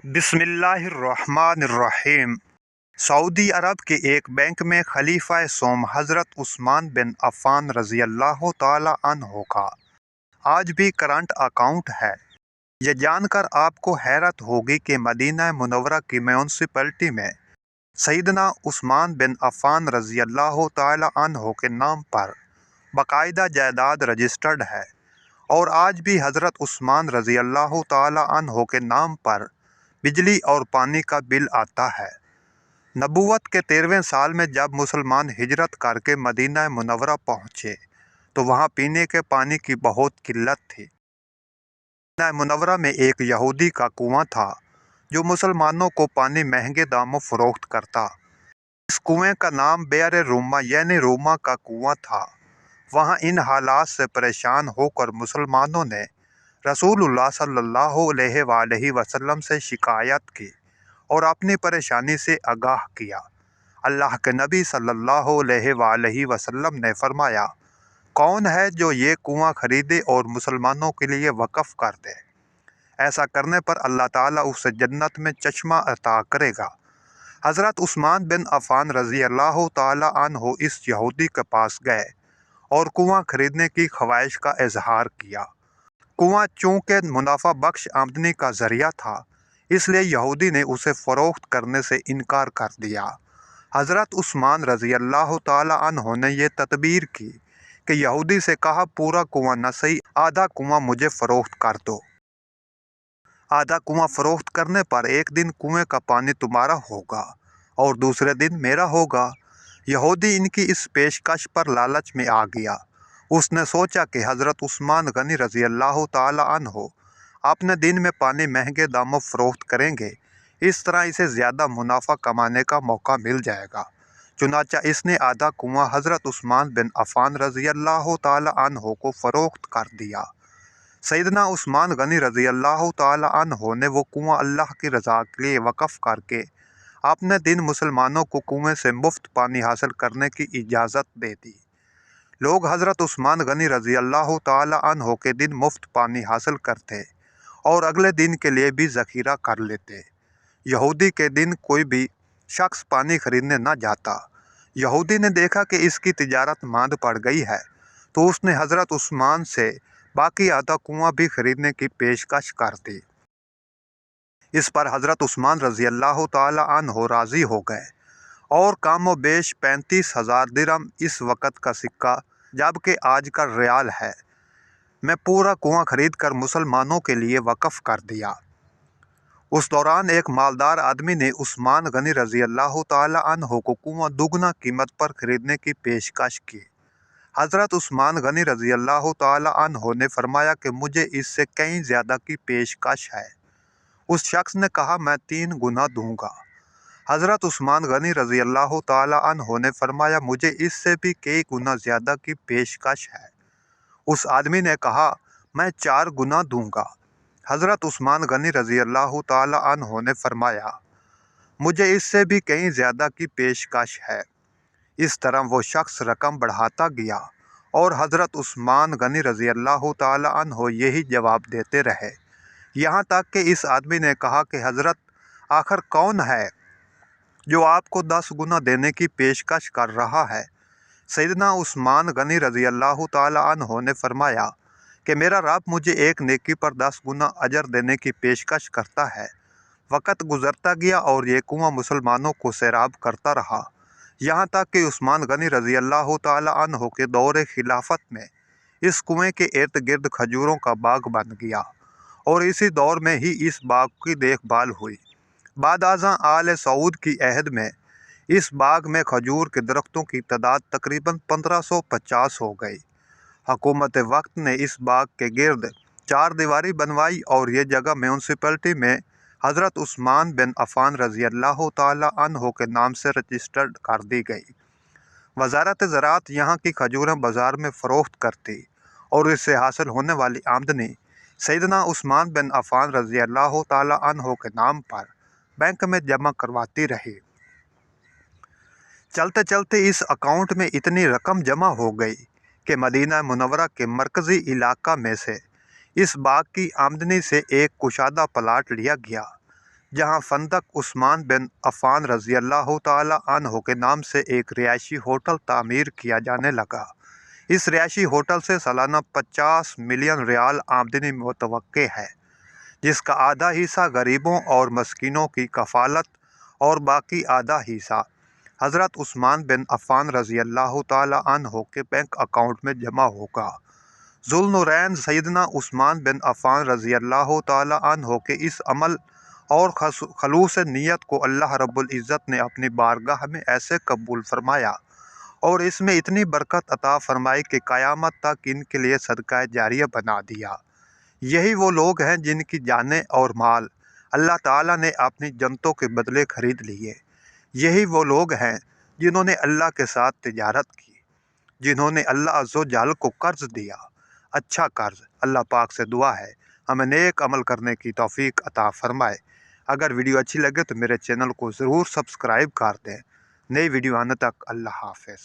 बिस्मिल्लाहिर्रहमानिर्रहीम। सऊदी अरब के एक बैंक में खलीफा सोम हज़रत उस्मान बिन अफ़्फ़ान रज़ी अल्लाह ताला अन्हो का आज भी करंट अकाउंट है। यह जानकर आपको हैरत होगी कि मदीना मुनव्वरा की म्यूनसिपैलिटी में सैयदना उस्मान बिन अफ़्फ़ान रज़ी अल्लाह ताला अन्हो के नाम पर बाकायदा जायदाद रजिस्टर्ड है और आज भी हज़रत उस्मान रज़ी अल्लाह ताला अन्हो के नाम पर बिजली और पानी का बिल आता है। नबूवत के 13वें साल में जब मुसलमान हिजरत करके मदीना मुनव्वरा पहुँचे तो वहाँ पीने के पानी की बहुत किल्लत थी। मदीना मुनव्वरा में एक यहूदी का कुआं था जो मुसलमानों को पानी महंगे दामों फरोख्त करता। इस कुएं का नाम बेर रूमा यानी रूमा का कुआं था। वहाँ इन हालात से परेशान होकर मुसलमानों ने रसूलुल्लाह सल्लल्लाहु अलैहि वसल्लम से शिकायत की और अपनी परेशानी से आगाह किया। अल्लाह के नबी सल्लल्लाहु अलैहि वसल्लम ने फरमाया, कौन है जो ये कुआं खरीदे और मुसलमानों के लिए वक़फ़ कर दे? ऐसा करने पर अल्लाह ताला उसे जन्नत में चश्मा अता करेगा। हज़रत उस्मान बिन अफ़्फ़ान रज़ी अल्लाह ताला अन्हो इस यहूदी के पास गए और कुआं खरीदने की ख्वाहिश का इजहार किया। कुआं चूँकि मुनाफा बख्श आमदनी का ज़रिया था, इसलिए यहूदी ने उसे फ़रोख्त करने से इनकार कर दिया। हज़रत उस्मान रज़ी अल्लाह ताला अन्हो ने यह तदबीर की कि यहूदी से कहा, पूरा कुआं न सही, आधा कुआं मुझे फ़रोख्त कर दो। आधा कुआं फ़रोख्त करने पर एक दिन कुएं का पानी तुम्हारा होगा और दूसरे दिन मेरा होगा। यहूदी इनकी इस पेशकश पर लालच में आ गया। उसने सोचा कि हज़रत उस्मान गनी रज़ी अल्लाह ताला अन्हो अपने दिन में पानी महंगे दामों फ़रोख्त करेंगे, इस तरह इसे ज़्यादा मुनाफा कमाने का मौका मिल जाएगा। चुनाचा इसने आधा कुआं हज़रत उस्मान बिन अफ़्फ़ान रज़ी अल्लाह ताला अन्हो को फ़रोख्त कर दिया। सैयदना उस्मान गनी रज़ी अल्लाह ताला अन्हो ने वो कुआं अल्लाह की रज़ा के लिए वक़फ़ करके अपने दिन मुसलमानों को कुएं से मुफ्त पानी हासिल करने की इजाज़त दे दी। लोग हज़रत उस्मान गनी रज़ी अल्लाह ताला अन्हो के दिन मुफ्त पानी हासिल करते और अगले दिन के लिए भी ज़ख़ीरा कर लेते। यहूदी के दिन कोई भी शख्स पानी खरीदने न जाता। यहूदी ने देखा कि इसकी तिजारत मांद पड़ गई है, तो उसने हज़रत उस्मान से बाकी आधा कुआं भी खरीदने की पेशकश कर दी। इस पर हज़रत उस्मान रज़ी अल्लाह ताला अन्हो राज़ी हो गए और कामो बेश 35,000 दिरहम इस वक़्त का सिक्का, जबकि आज का रियाल है, मैं पूरा कुआं खरीद कर मुसलमानों के लिए वक़फ़ कर दिया। उस दौरान एक मालदार आदमी ने उस्मान गनी रज़ी अल्लाह ताला अन्हो को कुआं दुगना कीमत पर खरीदने की पेशकश की। हज़रत उस्मान गनी रज़ी अल्लाह ताला अन्हो ने फरमाया कि मुझे इससे कहीं ज़्यादा की पेशकश है। उस शख्स ने कहा, मैं 3 गुना दूंगा। हज़रत उस्मान गनी रज़ी अल्लाह ताला अन्हो ने फरमाया, मुझे इससे भी कई गुना ज़्यादा की पेशकश है। उस आदमी ने कहा, मैं 4 गुना दूंगा। हज़रत उस्मान गनी रज़ी अल्लाह ताला अन्हो ने फरमाया, मुझे इससे भी कहीं ज़्यादा की पेशकश है। इस तरह वो शख्स रकम बढ़ाता गया और हज़रत उस्मान गनी रज़ी अल्लाह ताला अन्हो यही जवाब देते रहे, यहाँ तक कि इस आदमी ने कहा कि हज़रत, आखिर कौन है जो आपको 10 गुना देने की पेशकश कर रहा है? सैयदना उस्मान गनी रज़ी अल्लाह ताला अन्हो ने फरमाया कि मेरा रब मुझे एक नेकी पर 10 गुना अजर देने की पेशकश करता है। वक़्त गुज़रता गया और ये कुआं मुसलमानों को सैराब करता रहा, यहाँ तक कि उस्मान गनी रज़ी अल्लाह ताला अन्हो के दौर खिलाफत में इस कुएं के इर्द गिर्द खजूरों का बाग बन गया और इसी दौर में ही इस बाग की देखभाल हुई। बाद आज़ा आले सऊद की अहद में इस बाग में खजूर के दरख्तों की तादाद तकरीबन 1550 हो गई। हुकूमत वक्त ने इस बाग के गिर्द 4 दीवारी बनवाई और ये जगह म्यूनसिपैलिटी में हज़रत उस्मान बिन अफ़्फ़ान रज़ी अल्लाह ताला अन्हो के नाम से रजिस्टर्ड कर दी गई। वज़ारत ज़राअत यहाँ की खजूरें बाज़ार में फ़रोख्त करती और इससे हासिल होने वाली आमदनी सैयदना उस्मान बिन अफ़्फ़ान रज़ी अल्लाह ताला अन्हो के नाम पर बैंक में जमा करवाती रही। चलते चलते इस अकाउंट में इतनी रकम जमा हो गई कि मदीना मुनव्वरा के मरकज़ी इलाका में से इस बाग की आमदनी से एक कुशादा प्लाट लिया गया, جہاں فندق عثمان بن عفان رضی اللہ تعالی عنہ کے نام سے ایک رہائشی ہوٹل تعمیر کیا جانے لگا۔ اس رہائشی ہوٹل سے سالانہ 50 ملین ریال آمدنی متوقع ہے، جس کا آدھا حصہ غریبوں اور مسکینوں کی کفالت اور باقی آدھا حصہ حضرت عثمان بن عفان رضی اللہ تعالی عنہ کے بینک اکاؤنٹ میں جمع ہوگا۔ ذوالنورین سیدنا عثمان بن عفان رضی اللہ تعالی عنہ کے اس عمل اور خلوص نیت کو اللہ رب العزت نے اپنی بارگاہ میں ایسے قبول فرمایا اور اس میں اتنی برکت عطا فرمائی کہ قیامت تک ان کے لیے صدقہ جاریہ بنا دیا۔ یہی وہ لوگ ہیں جن کی جانیں اور مال اللہ تعالیٰ نے اپنی جنتوں کے بدلے خرید لیے۔ یہی وہ لوگ ہیں جنہوں نے اللہ کے ساتھ تجارت کی، جنہوں نے اللہ عز و جل کو قرض دیا، اچھا قرض۔ اللہ پاک سے دعا ہے ہمیں نیک عمل کرنے کی توفیق عطا فرمائے۔ اگر ویڈیو اچھی لگے تو میرے چینل کو ضرور سبسکرائب کر دیں۔ نئی ویڈیو آنے تک اللہ حافظ۔